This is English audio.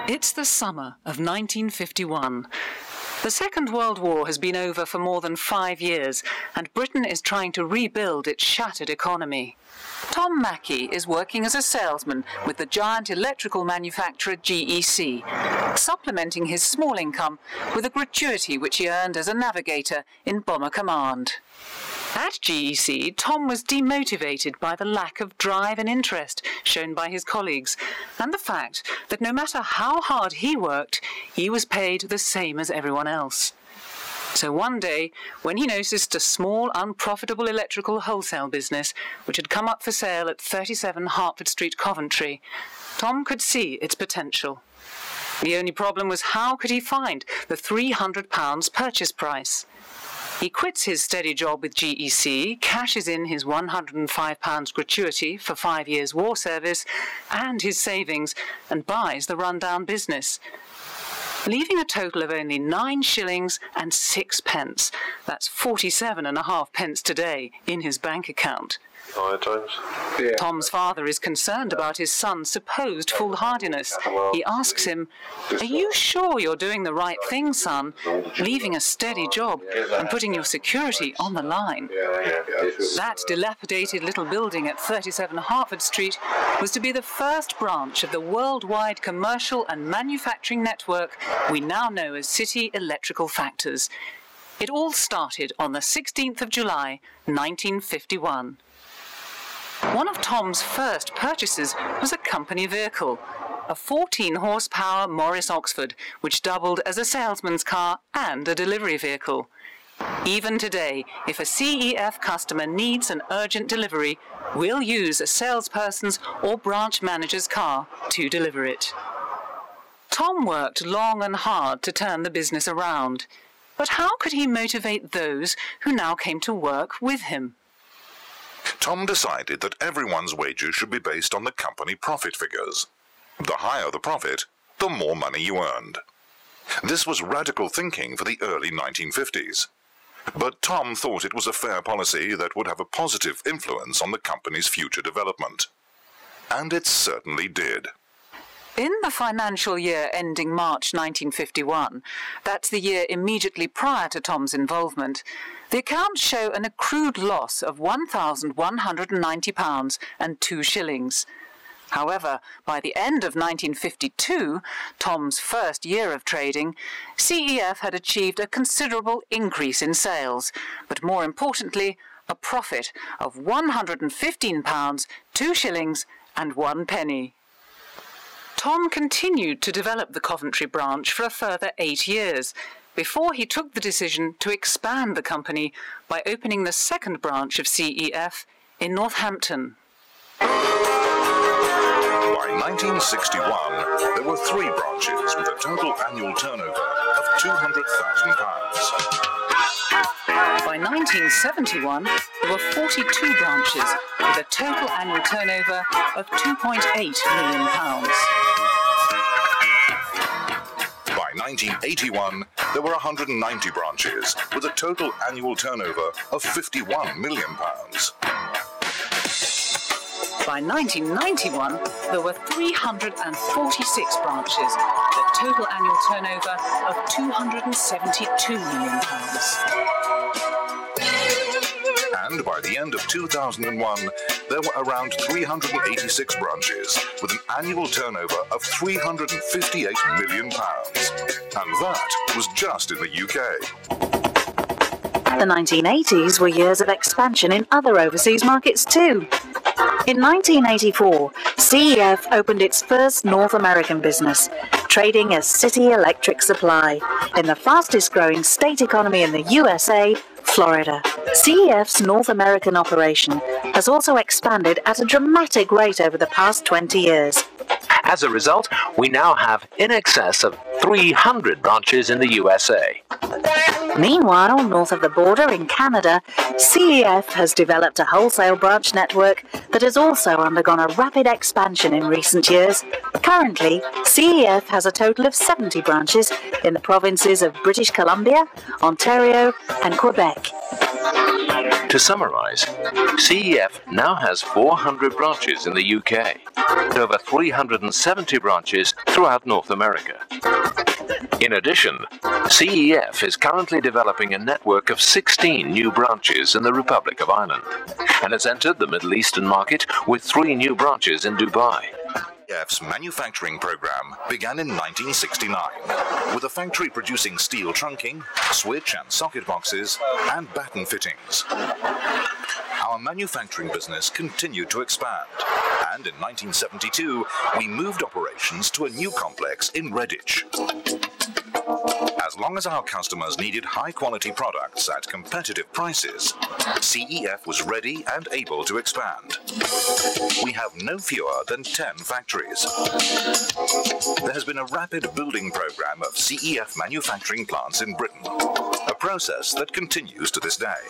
It's the summer of 1951. The Second World War has been over for more than 5 years, and Britain is trying to rebuild its shattered economy. Tom Mackey is working as a salesman with the giant electrical manufacturer GEC, supplementing his small income with a gratuity which he earned as a navigator in Bomber Command. At GEC, Tom was demotivated by the lack of drive and interest shown by his colleagues, and the fact that no matter how hard he worked, he was paid the same as everyone else. So one day, when he noticed a small, unprofitable electrical wholesale business which had come up for sale at 37 Hertford Street, Coventry, Tom could see its potential. The only problem was how could he find the £300 purchase price? He quits his steady job with GEC, cashes in his £105 gratuity for 5 years war service and his savings, and buys the rundown business, leaving a total of only 9 shillings and 6 pence. That's 47.5 pence today in his bank account. Tom's father is concerned about his son's supposed foolhardiness. He asks him, "Are you sure you're doing the right thing, son, leaving a steady job and putting your security on the line?" That dilapidated little building at 37 Hertford Street was to be the first branch of the worldwide commercial and manufacturing network we now know as City Electrical Factors. It all started on the 16th of July, 1951. One of Tom's first purchases was a company vehicle, a 14-horsepower Morris Oxford, which doubled as a salesman's car and a delivery vehicle. Even today, if a CEF customer needs an urgent delivery, we'll use a salesperson's or branch manager's car to deliver it. Tom worked long and hard to turn the business around. But how could he motivate those who now came to work with him? Tom decided that everyone's wages should be based on the company profit figures. The higher the profit, the more money you earned. This was radical thinking for the early 1950s. But Tom thought it was a fair policy that would have a positive influence on the company's future development. And it certainly did. In the financial year ending March 1951, that's the year immediately prior to Tom's involvement, the accounts show an accrued loss of £1,190 and 2 shillings. However, by the end of 1952, Tom's first year of trading, CEF had achieved a considerable increase in sales, but more importantly, a profit of £115, 2 shillings and 1 penny. Tom continued to develop the Coventry branch for a further 8 years, before he took the decision to expand the company by opening the second branch of CEF in Northampton. By 1961, there were 3 branches with a total annual turnover of £200,000. By 1971, there were 42 branches with a total annual turnover of £2.8 million. By 1981, there were 190 branches with a total annual turnover of £51 million. By 1991, there were 346 branches with a total annual turnover of £272 million. And by the end of 2001, there were around 386 branches with an annual turnover of £358 million. And that was just in the UK. The 1980s were years of expansion in other overseas markets too. In 1984, CEF opened its first North American business, trading as City Electric Supply, in the fastest-growing state economy in the USA, Florida. CEF's North American operation has also expanded at a dramatic rate over the past 20 years. As a result, we now have in excess of 300 branches in the USA. Meanwhile, north of the border in Canada, CEF has developed a wholesale branch network that has also undergone a rapid expansion in recent years. Currently, CEF has a total of 70 branches in the provinces of British Columbia, Ontario, and Quebec. To summarize, CEF now has 400 branches in the UK and over 370 branches throughout North America. In addition, CEF is currently developing a network of 16 new branches in the Republic of Ireland and has entered the Middle Eastern market with 3 new branches in Dubai. CEF's manufacturing program began in 1969 with a factory producing steel trunking, switch and socket boxes, and batten fittings. Our manufacturing business continued to expand, and in 1972 we moved operations to a new complex in Redditch. As long as our customers needed high-quality products at competitive prices, CEF was ready and able to expand. We have no fewer than 10 factories. There has been a rapid building program of CEF manufacturing plants in Britain, a process that continues to this day.